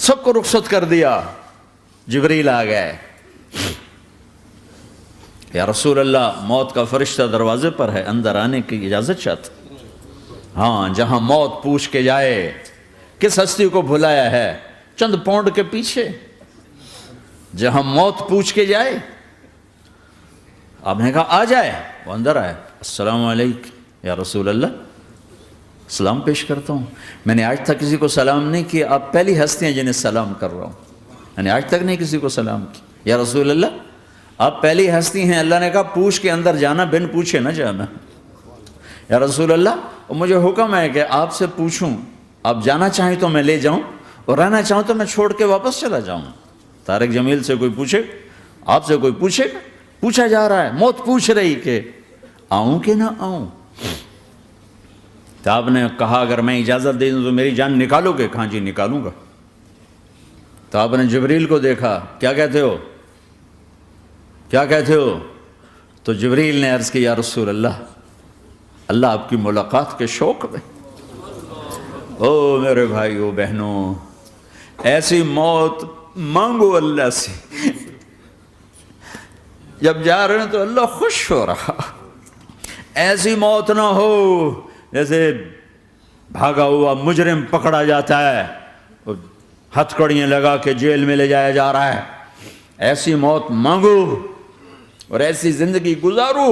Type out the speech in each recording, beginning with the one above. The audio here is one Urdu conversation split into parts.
سب کو رخصت کر دیا. جبریل آ گئے. یا رسول اللہ موت کا فرشتہ دروازے پر ہے, اندر آنے کی اجازت چاہتا. ہاں, جہاں موت پوچھ کے جائے کس ہستی کو بھلایا ہے, چند پونڈ کے پیچھے, جہاں موت پوچھ کے جائے. آپ نے کہا آ جائے, وہ اندر آئے. السلام علیکم یا رسول اللہ, سلام پیش کرتا ہوں. میں نے آج تک کسی کو سلام نہیں کیا, آپ پہلی ہستی ہیں جنہیں سلام کر رہا ہوں. میں نے آج تک نہیں کسی کو سلام کیا. یا رسول اللہ آپ پہلی ہستی ہیں. اللہ نے کہا پوچھ کے اندر جانا, بن پوچھے نہ جانا. یا رسول اللہ مجھے حکم ہے کہ آپ سے پوچھوں, آپ جانا چاہیں تو میں لے جاؤں, اور رہنا چاہوں تو میں چھوڑ کے واپس چلا جاؤں. طارق جمیل سے کوئی پوچھے, آپ سے کوئی پوچھے, پوچھا جا رہا ہے, موت پوچھ رہی کہ آؤں کہ نہ آؤں. تو آپ نے کہا اگر میں اجازت دے دوں تو میری جان نکالو گے؟ کہاں جی نکالوں گا. تو آپ نے جبریل کو دیکھا, کیا کہتے ہو, کیا کہتے ہو؟ تو جبریل نے عرض کی یا رسول اللہ, اللہ آپ کی ملاقات کے شوق میں. او میرے بھائیو بہنوں, ایسی موت مانگو اللہ سے. جب جا رہے ہیں تو اللہ خوش ہو رہا. ایسی موت نہ ہو جیسے بھاگا ہوا مجرم پکڑا جاتا ہے, ہتھکڑیاں لگا کے جیل میں لے جایا جا رہا ہے. ایسی موت مانگو اور ایسی زندگی گزارو.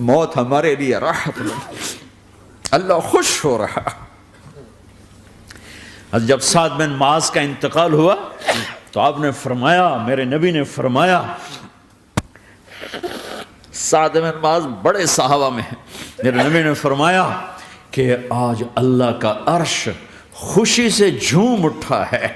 موت ہمارے لیے راحت ہے, اللہ خوش ہو رہا. جب سعد بن معاذ کا انتقال ہوا تو آپ نے فرمایا, میرے نبی نے فرمایا, سعد بن معاذ بڑے صحابہ میں ہیں, میرے نبی نے فرمایا کہ آج اللہ کا عرش خوشی سے جھوم اٹھا ہے.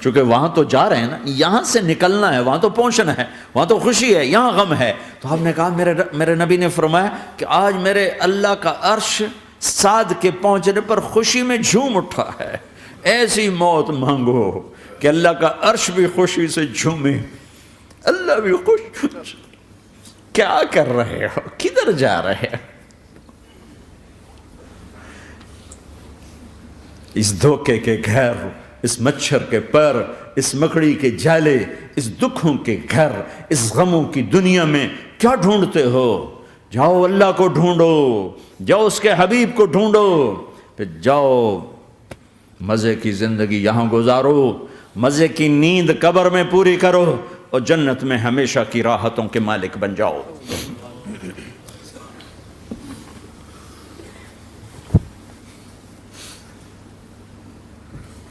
چونکہ وہاں تو جا رہے ہیں نا, یہاں سے نکلنا ہے, وہاں تو پہنچنا ہے, وہاں تو خوشی ہے, یہاں غم ہے. تو آپ نے کہا, میرے نبی نے فرمایا کہ آج میرے اللہ کا عرش سعد کے پہنچنے پر خوشی میں جھوم اٹھا ہے. ایسی موت مانگو کہ اللہ کا عرش بھی خوشی سے جھومے, اللہ بھی خوش. کیا کر رہے ہو, کدھر جا رہے ہو؟ اس دھوکے کے گھر, اس مچھر کے پر, اس مکڑی کے جالے, اس دکھوں کے گھر, اس غموں کی دنیا میں کیا ڈھونڈتے ہو؟ جاؤ اللہ کو ڈھونڈو, جاؤ اس کے حبیب کو ڈھونڈو, پھر جاؤ مزے کی زندگی یہاں گزارو, مزے کی نیند قبر میں پوری کرو, اور جنت میں ہمیشہ کی راحتوں کے مالک بن جاؤ.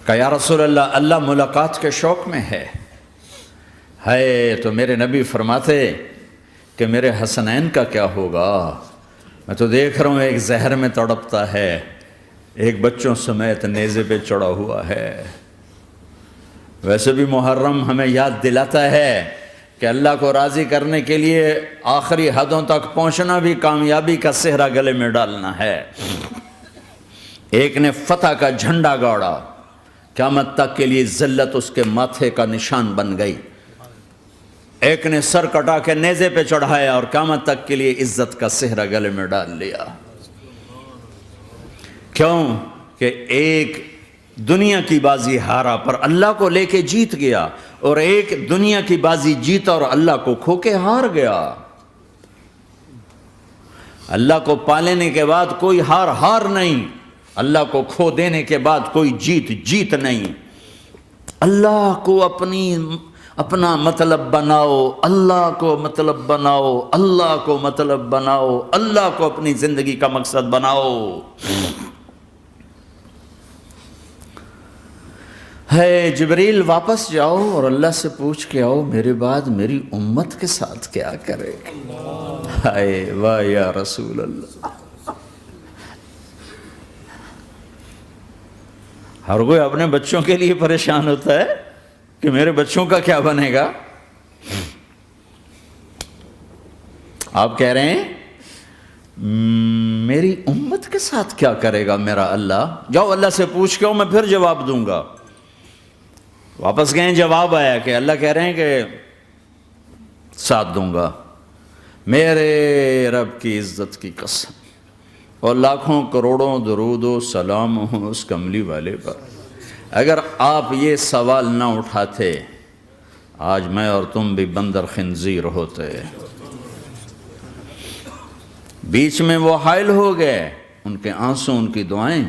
کہ یا رسول اللہ, اللہ ملاقات کے شوق میں ہے. تو میرے نبی فرماتے کہ میرے حسنین کا کیا ہوگا؟ میں تو دیکھ رہا ہوں ایک زہر میں تڑپتا ہے, ایک بچوں سمیت نیزے پہ چڑھا ہوا ہے. ویسے بھی محرم ہمیں یاد دلاتا ہے کہ اللہ کو راضی کرنے کے لیے آخری حدوں تک پہنچنا بھی کامیابی کا صحرا گلے میں ڈالنا ہے. ایک نے فتح کا جھنڈا گاڑا, قیامت تک کے لیے ذلت اس کے ماتھے کا نشان بن گئی. ایک نے سر کٹا کے نیزے پہ چڑھایا اور قیامت تک کے لیے عزت کا صحرا گلے میں ڈال لیا. کیوں کہ ایک دنیا کی بازی ہارا پر اللہ کو لے کے جیت گیا, اور ایک دنیا کی بازی جیتا اور اللہ کو کھو کے ہار گیا. اللہ کو پالینے کے بعد کوئی ہار نہیں, اللہ کو کھو دینے کے بعد کوئی جیت نہیں. اللہ کو اپنا مطلب بناؤ, اللہ کو مطلب بناؤ, اللہ کو مطلب بناؤ, اللہ کو اپنی زندگی کا مقصد بناؤ. جبریل واپس جاؤ اور اللہ سے پوچھ کے آؤ میرے بعد میری امت کے ساتھ کیا کرے. ہائے واہ یا رسول اللہ. ہر کوئی اپنے بچوں کے لیے پریشان ہوتا ہے کہ میرے بچوں کا کیا بنے گا. آپ کہہ رہے ہیں میری امت کے ساتھ کیا کرے گا میرا اللہ. جاؤ اللہ سے پوچھ کے آؤ, میں پھر جواب دوں گا. واپس گئے, جواب آیا کہ اللہ کہہ رہے ہیں کہ ساتھ دوں گا. میرے رب کی عزت کی قسم, اور لاکھوں کروڑوں درود و سلام ہوں اس کملی والے پر۔ اگر آپ یہ سوال نہ اٹھاتے آج میں اور تم بھی بندر خنزیر ہوتے۔ بیچ میں وہ حائل ہو گئے، ان کے آنسو، ان کی دعائیں۔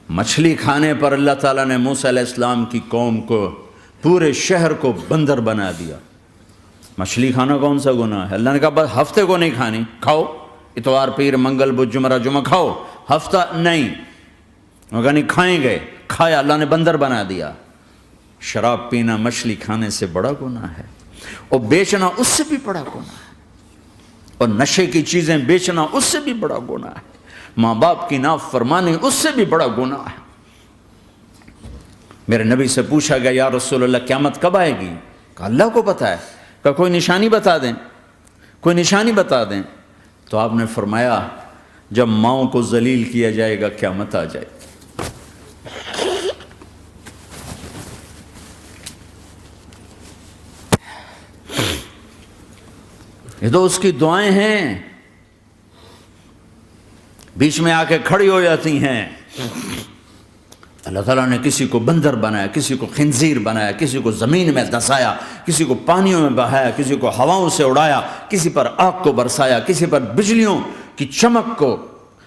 مچھلی کھانے پر اللہ تعالیٰ نے موسیٰ علیہ السلام کی قوم کو، پورے شہر کو بندر بنا دیا۔ مچھلی کھانا کون سا گناہ ہے؟ اللہ نے کہا بس ہفتے کو نہیں کھانی، کھاؤ، اتوار پیر منگل بدھ جمعہ جمعہ کھاؤ، ہفتہ نہیں۔ وہ کہا نہیں کھائیں گے، کھایا، اللہ نے بندر بنا دیا۔ شراب پینا مچھلی کھانے سے بڑا گناہ ہے، اور بیچنا اس سے بھی بڑا گناہ ہے، اور نشے کی چیزیں بیچنا اس سے بھی بڑا گناہ ہے، ماں باپ کی نافرمانی اس سے بھی بڑا گناہ ہے۔ میرے نبی سے پوچھا گیا یا رسول اللہ قیامت کب آئے گی؟ کہا اللہ کو پتہ ہے۔ کہا کوئی نشانی بتا دیں، کوئی نشانی بتا دیں۔ تو آپ نے فرمایا جب ماؤں کو ذلیل کیا جائے گا قیامت آ جائے گی۔ یہ تو اس کی دعائیں ہیں، بیچ میں آ کے کھڑی ہو جاتی ہیں۔ اللہ تعالیٰ نے کسی کو بندر بنایا، کسی کو خنزیر بنایا، کسی کو زمین میں دھسایا، کسی کو پانیوں میں بہایا، کسی کو ہواؤں سے اڑایا، کسی پر آگ کو برسایا، کسی پر بجلیوں کی چمک کو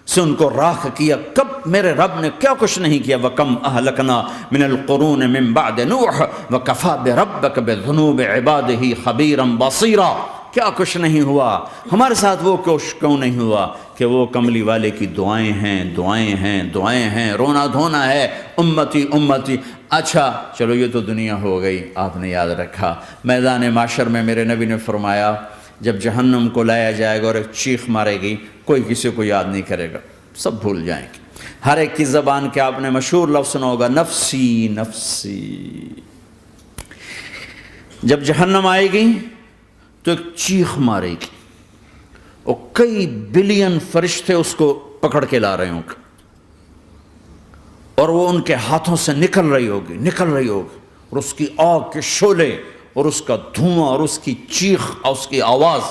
سے ان کو راکھ کیا۔ کب میرے رب نے کیا کچھ نہیں کیا۔ وَكَمْ أَهْلَكْنَا مِنَ الْقُرُونِ مِنْ بَعْدِ نُوحٍ وَكَفَى بِرَبِّكَ بِذُنُوبِ عِبَادِهِ خَبِيرًا بَصِيرًا۔ کیا کچھ نہیں ہوا ہمارے ساتھ، وہ کیوں نہیں ہوا کہ وہ کملی والے کی دعائیں ہیں، دعائیں ہیں، دعائیں ہیں، رونا دھونا ہے، امتی امتی۔ اچھا چلو یہ تو دنیا ہو گئی، آپ نے یاد رکھا میدان معاشر میں میرے نبی نے فرمایا جب جہنم کو لایا جائے گا اور ایک چیخ مارے گی، کوئی کسی کو یاد نہیں کرے گا، سب بھول جائیں گے۔ ہر ایک کی زبان کے آپ نے مشہور لفظ سنا ہوگا نفسی نفسی۔ جب جہنم آئے گی تو ایک چیخ مارے گی، اور کئی بلین فرشتے اس کو پکڑ کے لا رہے ہوں گے، اور وہ ان کے ہاتھوں سے نکل رہی ہوگی، اور اس کی آگ کے شعلے اور اس کا دھواں اور اس کی چیخ اور اس کی آواز۔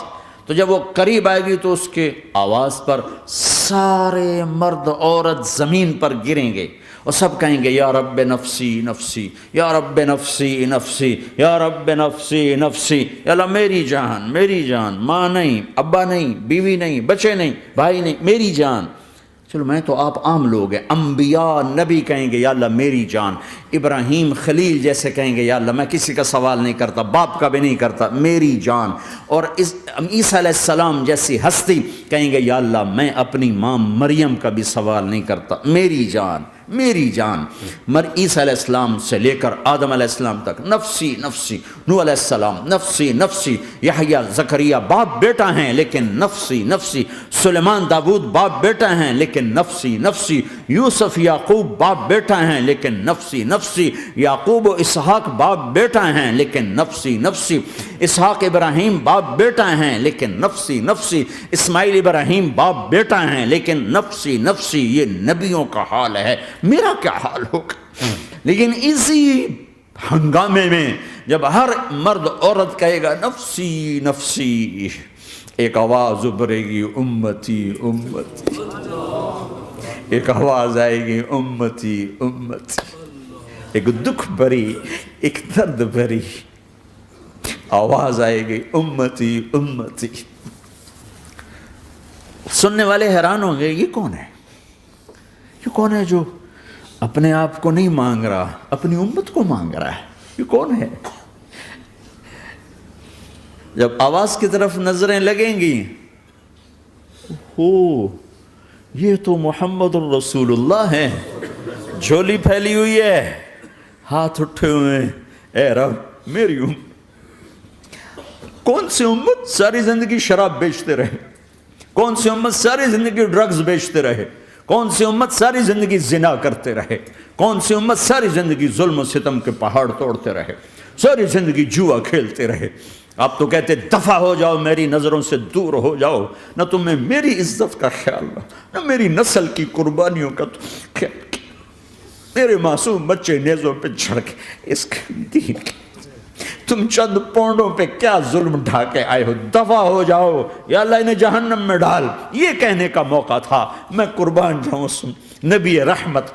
تو جب وہ قریب آئے گی تو اس کے آواز پر سارے مرد عورت زمین پر گریں گے، اور سب کہیں گے یا رب نفسی نفسی، یا رب نفسی نفسی، یا رب نفسی نفسی۔ یا اللہ میری جان، میری جان، ماں نہیں، ابا نہیں، بیوی نہیں، بچے نہیں، بھائی نہیں، میری جان۔ چلو میں تو آپ عام لوگ ہیں، انبیاء نبی کہیں گے یا اللہ میری جان، ابراہیم خلیل جیسے کہیں گے یا اللہ میں کسی کا سوال نہیں کرتا، باپ کا بھی نہیں کرتا، میری جان۔ اور عیسیٰ علیہ السلام جیسی ہستی کہیں گے یا اللہ میں اپنی ماں مریم کا بھی سوال نہیں کرتا، میری جان، میری جان۔ عیسیٰ علیہ السلام سے لے کر آدم علیہ السلام تک نفسی نفسی، نوح علیہ السلام نفسی نفسی، یحییٰ زکریا باپ بیٹا ہیں لیکن نفسی نفسی، سلیمان داود باپ بیٹا ہیں لیکن نفسی نفسی، یوسف یعقوب باپ بیٹا ہیں لیکن نفسی نفسی، یعقوب و اسحاق باپ بیٹا ہیں لیکن نفسی نفسی، اسحاق ابراہیم باپ بیٹا ہیں لیکن نفسی نفسی، اسماعیل ابراہیم باپ بیٹا ہیں لیکن نفسی نفسی۔ یہ نبیوں کا حال ہے، میرا کیا حال ہوگا؟ لیکن اسی ہنگامے میں جب ہر مرد عورت کہے گا نفسی نفسی، ایک آواز ابھرے گی امتی امتی، ایک آواز آئے گی امتی امتی، ایک دکھ بھری، ایک درد بھری آواز آئے گی امتی امتی۔ سننے والے حیران ہوں گے یہ کون ہے، یہ کون ہے جو اپنے آپ کو نہیں مانگ رہا، اپنی امت کو مانگ رہا ہے، یہ کون ہے؟ جب آواز کی طرف نظریں لگیں گی، یہ تو محمد الرسول اللہ ہے، جھولی پھیلی ہوئی ہے، ہاتھ اٹھے ہوئے ہیں، اے رب میری کون سی امت ساری زندگی شراب بیچتے رہے، کون سی امت ساری زندگی ڈرگز بیچتے رہے، کون سی امت ساری زندگی زنا کرتے رہے، کون سی امت ساری زندگی ظلم و ستم کے پہاڑ توڑتے رہے، ساری زندگی جوا کھیلتے رہے۔ آپ تو کہتے دفع ہو جاؤ، میری نظروں سے دور ہو جاؤ، نہ تمہیں میری عزت کا خیال نہ میری نسل کی قربانیوں کا خیال، میرے معصوم بچے نیزوں پہ چڑھ کے اس دین تم چند پونڈوں پہ کیا ظلم ڈھا کے آئے ہو، دفع ہو جاؤ یا اللہ انہیں جہنم میں ڈال. یہ کہنے کا موقع تھا. میں قربان جاؤں اس نبی رحمت،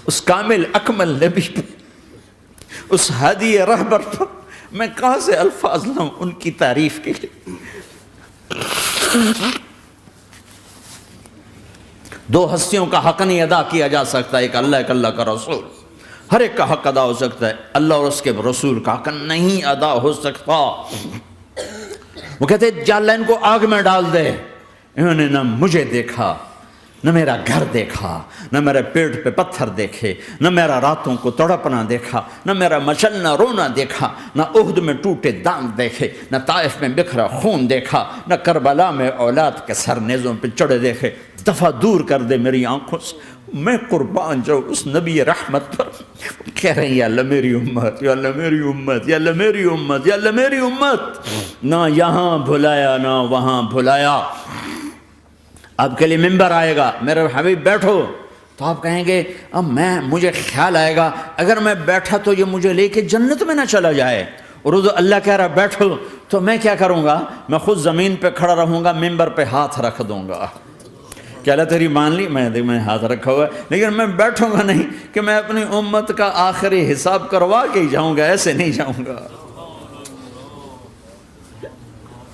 اس کامل اکمل نبی پر، اس ہادی رہبر پر میں کہاں سے الفاظ لاؤں ان کی تعریف کے لیے. دو ہستیوں کا حق نہیں ادا کیا جا سکتا، ایک اللہ، ایک اللہ کا رسول. ہر ایک کا حق ادا ہو سکتا ہے، اللہ اور اس کے رسول کا حق نہیں ادا ہو سکتا. وہ کہتے جا اللہ ان کو آگ میں ڈال دے. انہوں نے نہ مجھے دیکھا، نہ میرا گھر دیکھا، نہ میرے پیٹ پہ پتھر دیکھے، نہ میرا راتوں کو تڑپنا دیکھا، نہ میرا مچلنا رونا دیکھا، نہ احد میں ٹوٹے دانت دیکھے، نہ طائف میں بکھرا خون دیکھا، نہ کربلا میں اولاد کے سر نیزوں پہ چڑھے دیکھے. دفعہ دور کر دے میری آنکھوں سے. میں قربان جاؤں اس نبی رحمت پر. کہہ رہے ہیں یا اللہ میری امت، یا اللہ میری امت، یا اللہ میری امت، یا اللہ میری امت. نہ یہاں بھلایا نہ وہاں بھلایا. آپ کے لیے ممبر آئے گا، میرے حبیب بیٹھو، تو آپ کہیں گے اب مجھے خیال آئے گا اگر میں بیٹھا تو یہ مجھے لے کے جنت میں نہ چلا جائے. اور اللہ کہہ رہا بیٹھو تو میں کیا کروں گا؟ میں خود زمین پہ کھڑا رہوں گا، ممبر پہ ہاتھ رکھ دوں گا. کہ اللہ تیری مان لی، میں ہاتھ رکھا ہوا ہے، لیکن میں بیٹھوں گا نہیں کہ میں اپنی امت کا آخری حساب کروا کے ہی جاؤں گا، ایسے نہیں جاؤں گا.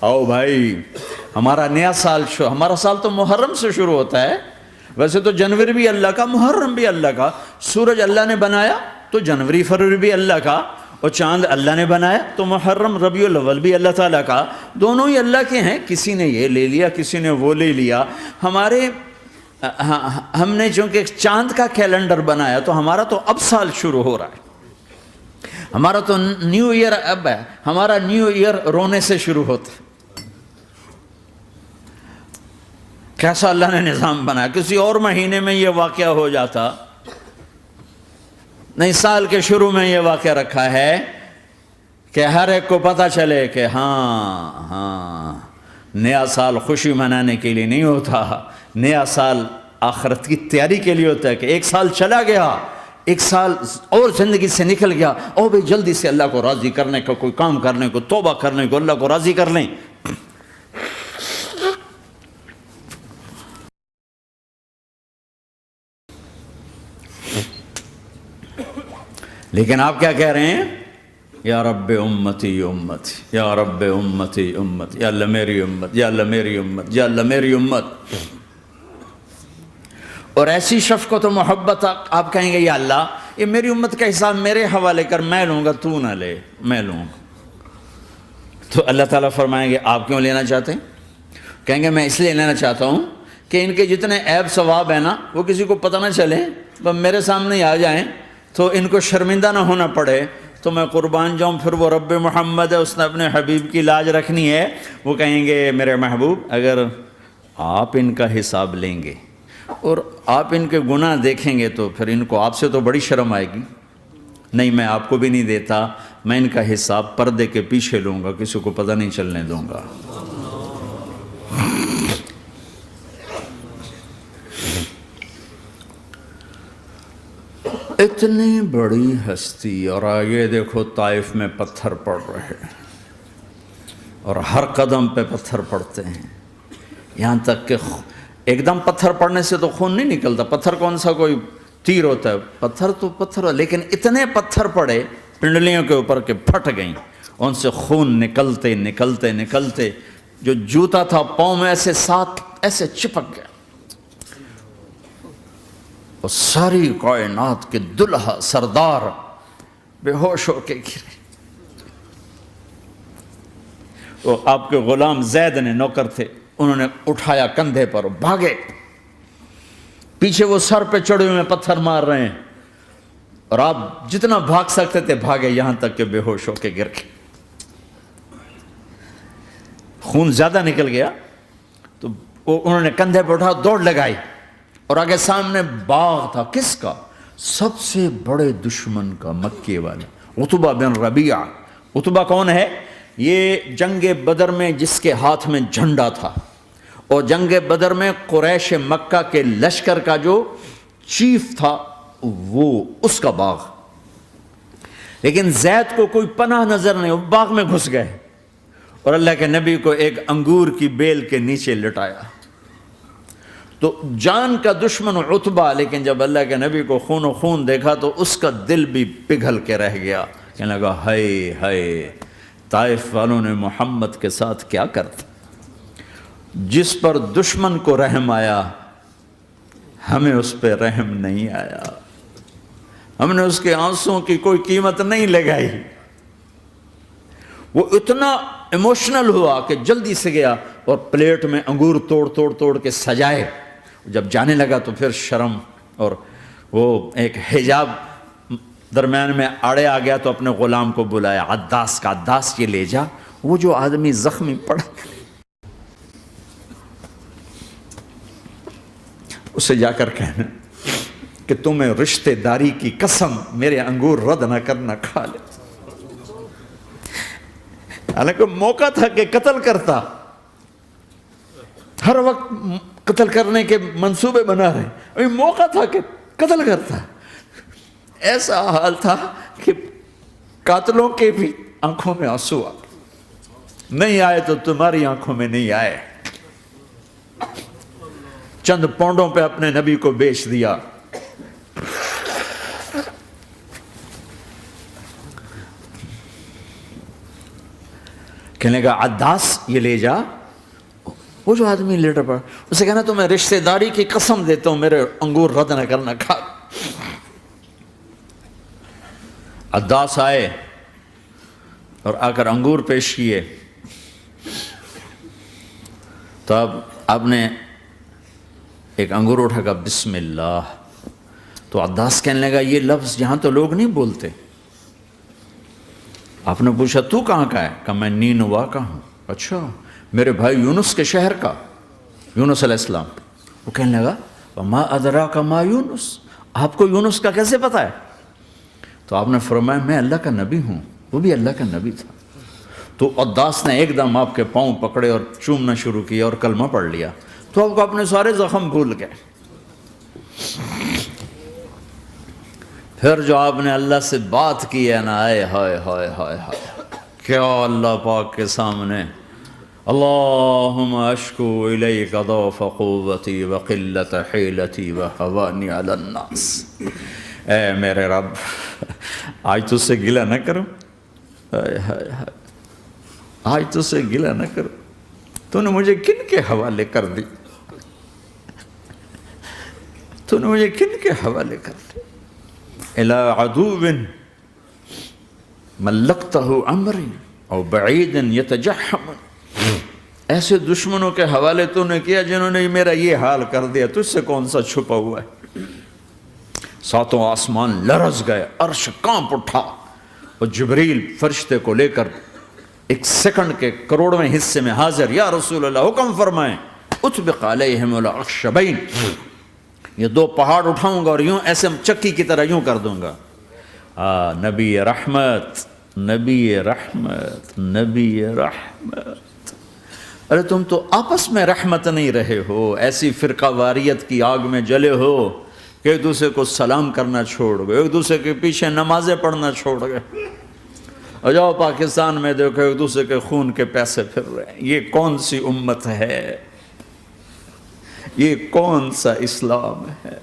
آؤ بھائی، ہمارا نیا سال ہمارا سال تو محرم سے شروع ہوتا ہے. ویسے تو جنوری بھی اللہ کا، محرم بھی اللہ کا. سورج اللہ نے بنایا تو جنوری فروری بھی اللہ کا، اور چاند اللہ نے بنایا تو محرم ربیع الاول بھی اللہ تعالیٰ کا. دونوں ہی اللہ کے ہیں. کسی نے یہ لے لیا، کسی نے وہ لے لیا. ہم نے چونکہ چاند کا کیلنڈر بنایا تو ہمارا تو اب سال شروع ہو رہا ہے. ہمارا تو نیو ایئر اب ہے. ہمارا نیو ایئر رونے سے شروع ہوتا ہے. کیسا اللہ نے نظام بنایا. کسی اور مہینے میں یہ واقعہ ہو جاتا. نہیں، سال کے شروع میں یہ واقعہ رکھا ہے کہ ہر ایک کو پتہ چلے کہ ہاں نیا سال خوشی منانے کے لیے نہیں ہوتا. نیا سال آخرت کی تیاری کے لیے ہوتا ہے. کہ ایک سال چلا گیا، ایک سال اور زندگی سے نکل گیا، اور بھی جلدی سے اللہ کو راضی کرنے کا کوئی کام کرنے کو، توبہ کرنے کو، اللہ کو راضی کر لیں. لیکن آپ کیا کہہ رہے ہیں؟ یا رب امتی امت، یا رب امتی امت، یا اللہ میری امت، یا اللہ میری امت، یا اللہ میری امت. اور ایسی شفقت و محبت آپ کہیں گے یا اللہ یہ میری امت کا حساب میرے حوالے کر، میں لوں گا، تو نہ لے، میں لوں گا. تو اللہ تعالیٰ فرمائیں گے آپ کیوں لینا چاہتے ہیں؟ کہیں گے میں اس لیے لینا چاہتا ہوں کہ ان کے جتنے عیب ثواب ہیں نا وہ کسی کو پتہ نہ چلے، وہ میرے سامنے ہی آ جائیں تو ان کو شرمندہ نہ ہونا پڑے. تو میں قربان جاؤں. پھر وہ رب محمد ہے، اس نے اپنے حبیب کی لاج رکھنی ہے. وہ کہیں گے میرے محبوب اگر آپ ان کا حساب لیں گے اور آپ ان کے گناہ دیکھیں گے تو پھر ان کو آپ سے تو بڑی شرم آئے گی. نہیں، میں آپ کو بھی نہیں دیتا، میں ان کا حساب پردے کے پیچھے لوں گا، کسی کو پتہ نہیں چلنے دوں گا. اتنی بڑی ہستی، اور آگے دیکھو طائف میں پتھر پڑ رہے ہیں اور ہر قدم پہ پتھر پڑتے ہیں. یہاں تک کہ ایک دم پتھر پڑنے سے تو خون نہیں نکلتا. پتھر کون سا کوئی تیر ہوتا ہے؟ پتھر تو پتھر. لیکن اتنے پتھر پڑے پنڈلیوں کے اوپر کہ پھٹ گئیں. ان سے خون نکلتے نکلتے نکلتے جو جوتا تھا پاؤں میں ایسے ساتھ ایسے چپک گیا. اور ساری کائنات کے دلہا سردار بے ہوش ہو کے گرے. وہ آپ کے غلام زید نے نوکر تھے، انہوں نے اٹھایا کندھے پر، بھاگے. پیچھے وہ سر پہ چڑھے ہوئے پتھر مار رہے ہیں اور آپ جتنا بھاگ سکتے تھے بھاگے، یہاں تک کہ بے ہوش ہو کے گر گئے. خون زیادہ نکل گیا تو انہوں نے کندھے پہ اٹھا دوڑ لگائی. اور آگے سامنے باغ تھا. کس کا؟ سب سے بڑے دشمن کا، مکے والا عتبہ بن ربیعہ. عتبہ کون ہے؟ یہ جنگ بدر میں جس کے ہاتھ میں جھنڈا تھا، اور جنگ بدر میں قریش مکہ کے لشکر کا جو چیف تھا وہ اس کا باغ. لیکن زید کو کوئی پناہ نظر نہیں، وہ باغ میں گھس گئے اور اللہ کے نبی کو ایک انگور کی بیل کے نیچے لٹایا۔ تو جان کا دشمن عتبہ، لیکن جب اللہ کے نبی کو خون و خون دیکھا تو اس کا دل بھی پگھل کے رہ گیا، کہنے لگا ہائے ہائے، طائف والوں نے محمد کے ساتھ کیا کرتا۔ جس پر دشمن کو رحم آیا ہمیں اس پہ رحم نہیں آیا، ہم نے اس کے آنسوں کی کوئی قیمت نہیں لگائی۔ وہ اتنا ایموشنل ہوا کہ جلدی سے گیا اور پلیٹ میں انگور توڑ کے سجائے۔ جب جانے لگا تو پھر شرم اور وہ ایک حجاب درمیان میں آڑے آ گیا، تو اپنے غلام کو بلایا، عداس کا، عداس یہ لے جا وہ جو آدمی زخمی پڑا، اسے جا کر کہنا کہ تمہیں رشتہ داری کی قسم میرے انگور رد نہ کرنا، کھا لے۔ حالانکہ موقع تھا کہ قتل کرتا، ہر وقت قتل کرنے کے منصوبے بنا رہے، ابھی موقع تھا کہ قتل کرتا۔ ایسا حال تھا کہ قاتلوں کے بھی آنکھوں میں آنسو آ گئے، نہیں آئے تو تمہاری آنکھوں میں نہیں آئے۔ چند پونڈوں پہ اپنے نبی کو بیچ دیا۔ کہنے کا عداس یہ لے جا، وہ جو آدمی لیٹر پڑا، اسے کہنا تو میں رشتہ داری کی قسم دیتا ہوں میرے انگور رد نہ کرنا، کھا۔ عداس آئے اور آ کر انگور پیش کیے، تو اب آپ نے ایک انگور اٹھا کر بسم اللہ، تو عداس کہنے لگا یہ لفظ یہاں تو لوگ نہیں بولتے۔ آپ نے پوچھا تو کہاں کا ہے؟ کہا میں نینوا کا ہوں۔ اچھا، میرے بھائی یونس کے شہر کا، یونس علیہ السلام۔ وہ کہنے لگا وما ادراک ما یونس، آپ کو یونس کا کیسے پتا ہے؟ تو آپ نے فرمایا میں اللہ کا نبی ہوں، وہ بھی اللہ کا نبی تھا۔ تو عداس نے ایک دم آپ کے پاؤں پکڑے اور چومنا شروع کیا اور کلمہ پڑھ لیا، تو آپ کو اپنے سارے زخم بھول گئے۔ پھر جو آپ نے اللہ سے بات کی ہے نا، آئے ہائے ہائے ہائے ہائے، کیا اللہ پاک کے سامنے، اللہم اشکو الیک ضعف قوتی وقلت حیلتی وہوانی علی الناس۔ اے میرے رب، آج تجھ سے گلہ نہ کروں، آج تجھ سے گلہ نہ کروں، تو نے مجھے کن کے حوالے کر دی، تو نے مجھے کن کے حوالے کر دی؟ الی عدو ملکتہ امری او بعید یتجحم، ایسے دشمنوں کے حوالے تو نے کیا جنہوں نے میرا یہ حال کر دیا، تجھ سے کون سا چھپا ہوا ہے؟ ساتوں آسمان لرز گئے، عرش کانپ اٹھا، اور جبریل فرشتے کو لے کر ایک سیکنڈ کے کروڑویں حصے میں حاضر، یا رسول اللہ حکم فرمائیں اطبق علیہم الاخشبین، یہ دو پہاڑ اٹھاؤں گا اور یوں ایسے چکی کی طرح یوں کر دوں گا۔ نبی رحمت، نبی رحمت، نبی رحمت۔ ارے تم تو آپس میں رحمت نہیں رہے ہو، ایسی فرقہ واریت کی آگ میں جلے ہو کہ ایک دوسرے کو سلام کرنا چھوڑ گئے، ایک دوسرے کے پیچھے نمازیں پڑھنا چھوڑ گئے۔ اور جاؤ پاکستان میں دیکھو ایک دوسرے کے خون کے پیسے پھر رہے ہیں۔ یہ کون سی امت ہے؟ یہ کون سا اسلام ہے؟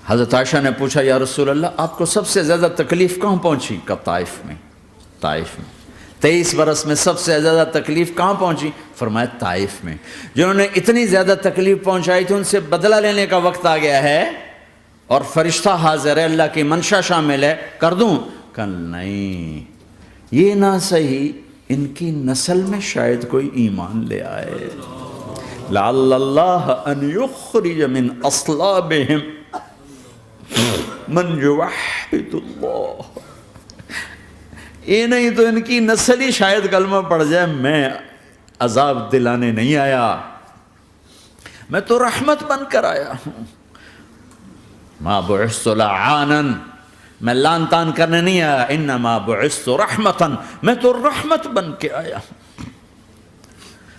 حضرت عائشہ نے پوچھا یا رسول اللہ آپ کو سب سے زیادہ تکلیف کہاں پہنچی؟ کہا طائف میں، طائف میں۔ 23 برس میں سب سے زیادہ تکلیف کہاں پہنچی؟ فرمایا طائف میں۔ جنہوں نے اتنی زیادہ تکلیف پہنچائی تھی ان سے بدلہ لینے کا وقت آ گیا ہے، اور فرشتہ حاضر ہے، اللہ کی منشا شامل ہے، کر دوں؟ کہ نہیں، یہ نہ صحیح، ان کی نسل میں شاید کوئی ایمان لے آئے، لعل اللہ ان یخرج من اصلابہم من یوحد اللہ، یہ نہیں تو ان کی نسل ہی شاید کلمہ پڑھ جائے۔ میں عذاب دلانے نہیں آیا، میں تو رحمت بن کر آیا ہوں۔ ما بعثت لعانا، میں لان تان کرنے نہیں آیا، انما بعثت رحمتا، میں تو رحمت بن کے آیا ہوں۔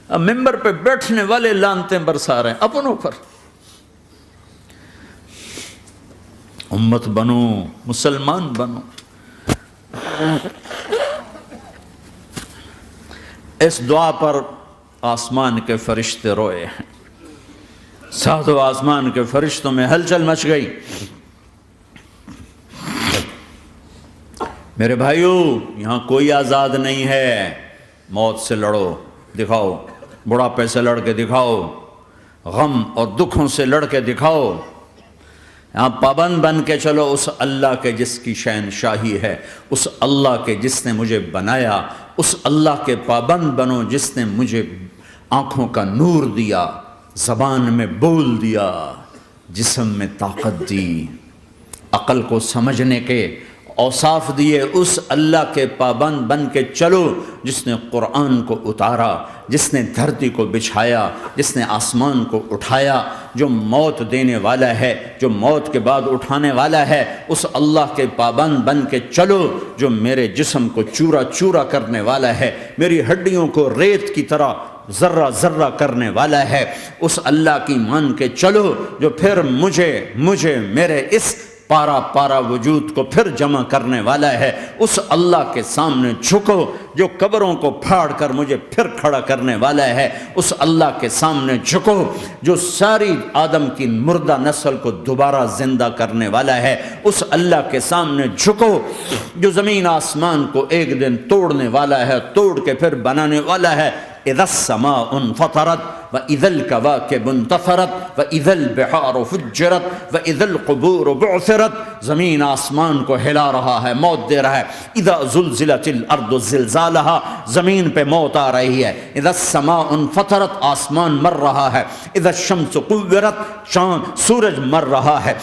اب ممبر پہ بیٹھنے والے لانتیں برسا رہے ہیں اپنوں پر. امت بنو، مسلمان بنو. اس دعا پر آسمان کے فرشتے روئے ہیں. ساتوں آسمان کے فرشتوں میں ہلچل مچ گئی. میرے بھائیو، یہاں کوئی آزاد نہیں ہے. موت سے لڑو، دکھاؤ. بڑھاپے سے لڑ کے دکھاؤ. غم اور دکھوں سے لڑ کے دکھاؤ. یہاں پابند بن کے چلو اس اللہ کے جس کی شہنشاہی ہے، اس اللہ کے جس نے مجھے بنایا. اس اللہ کے پابند بنو جس نے مجھے آنکھوں کا نور دیا، زبان میں بول دیا، جسم میں طاقت دی، عقل کو سمجھنے کے اوصاف دیے. اس اللہ کے پابند بن کے چلو جس نے قرآن کو اتارا، جس نے دھرتی کو بچھایا، جس نے آسمان کو اٹھایا، جو موت دینے والا ہے، جو موت کے بعد اٹھانے والا ہے. اس اللہ کے پابند بن کے چلو جو میرے جسم کو چورا چورا کرنے والا ہے، میری ہڈیوں کو ریت کی طرح ذرہ ذرہ کرنے والا ہے. اس اللہ کی مان کے چلو جو پھر مجھے میرے اس پارا پارا وجود کو پھر جمع کرنے والا ہے. اس اللہ کے سامنے جھکو جو قبروں کو پھاڑ کر مجھے پھر کھڑا کرنے والا ہے. اس اللہ کے سامنے جھکو جو ساری آدم کی مردہ نسل کو دوبارہ زندہ کرنے والا ہے. اس اللہ کے سامنے جھکو جو زمین آسمان کو ایک دن توڑنے والا ہے، توڑ کے پھر بنانے والا ہے. اذا السماء انفطرت واذا الكواكب انتثرت واذا البحار فجرت واذا القبور بعثرت. زمین آسمان کو ہلا رہا ہے، موت دے رہا ہے. اذا زلزلت الارض زلزالها، زمین پہ موت آ رہی ہے. اذا السماء انفطرت، آسمان مر رہا ہے. اذا الشمس قورت، چاند سورج مر رہا ہے.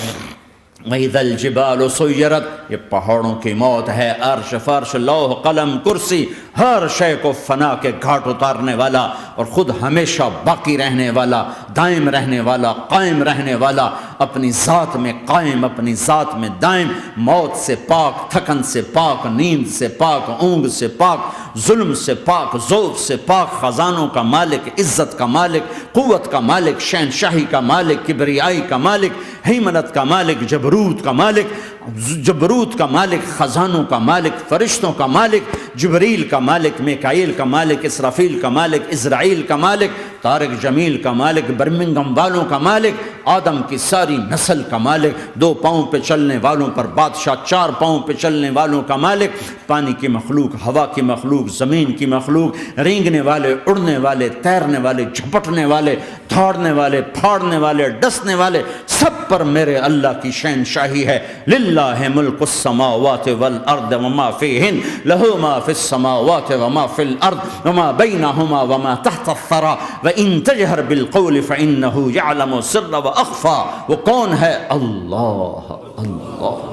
وَإِذَا الْجِبَالُ سُيِّرَتْ، یہ پہاڑوں کی موت ہے. عرش فرش لوح قلم کرسی ہر شے کو فنا کے گھاٹ اتارنے والا اور خود ہمیشہ باقی رہنے والا، دائم رہنے والا، قائم رہنے والا، اپنی ذات میں قائم، اپنی ذات میں دائم، موت سے پاک، تھکن سے پاک، نیند سے پاک، اونگ سے پاک، ظلم سے پاک، ذوق سے پاک، خزانوں کا مالک، عزت کا مالک، قوت کا مالک، شہنشاہی کا مالک، کبریائی کا مالک، ہیمنت کا مالک، جبروت کا مالک، خزانوں کا مالک، فرشتوں کا مالک، جبریل کا مالک، میکائیل کا مالک، اسرافیل کا مالک، اسرائیل کا مالک، طارق جمیل کا مالک، برمنگم والوں کا مالک، آدم کی ساری نسل کا مالک، 2 پاؤں پہ چلنے والوں پر بادشاہ، 4 پاؤں پہ چلنے والوں کا مالک، پانی کی مخلوق، ہوا کی مخلوق، زمین کی مخلوق، رینگنے والے، اڑنے والے، تیرنے والے، جھپٹنے والے، دھاڑنے والے، پھاڑنے والے، ڈسنے والے، سب پر میرے اللہ کی شہنشاہی ہے. للہ ملک السماوات والارض وما فیہن، لہ ما فی السماوات وما فی الارض وما بینہما وما تحت الثری وان تجہر بالقول فانہ یعلم السر واخفی. وہ کون ہے؟ اللہ. اللہ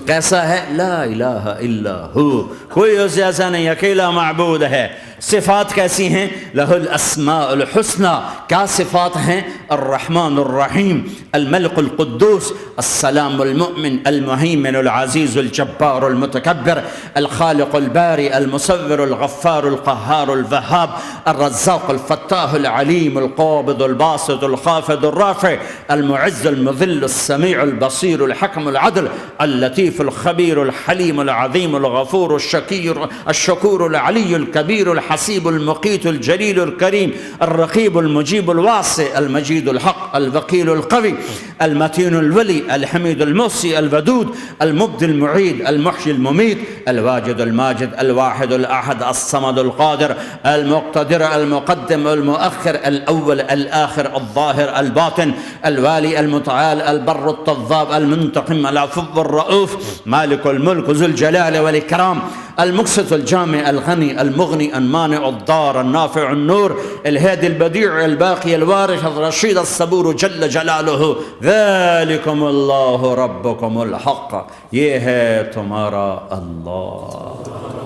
کیسا ہے؟ لا الہ الا ہو، کوئی اس جیسا نہیں، اکیلا معبود ہے. صفات کیسی ہیں؟ لہ الاسماء الحسنى. کیا صفات ہیں؟ الرحمن الرحیم، الملک القدوس، السلام المؤمن، المہیمن العزیز الجبار المتکبر، الخالق الباری المصور الغفار القہار الوہاب، الرزاق الفتاح العلیم القابض الباسط الخافض الرافع، المعز المذل السمیع البصیر الحکم العدل، اللطیف الخبیر الحلیم العظیم الغفور الشکور العلی الکبیر الحسیب المقیت الجلیل الکریم، الرقیب المجیب الواسع، المجید الحق، الوکیل القوی، المتین الولی، الحمید المحصی، الودود، المبدی المعید، المحیی الممیت، الواجد الماجد، الواحد الاحد، الصمد القادر، المقتدر، المقدم، المؤخر، الاول، الاخر، الظاهر، الباطن، الوالي، المتعال، البر التضاب، المنتقم، العفو الرؤوف، مالك الملك، ذو الجلال والإكرام، المقسط الجامع الغني المغني المانع الضار النافع النور، الهادي البديع الباقي الوارث الرشيد الصبور جل جلاله. ذلكم الله ربكم الحق، یہ ہے تمہارا اللہ.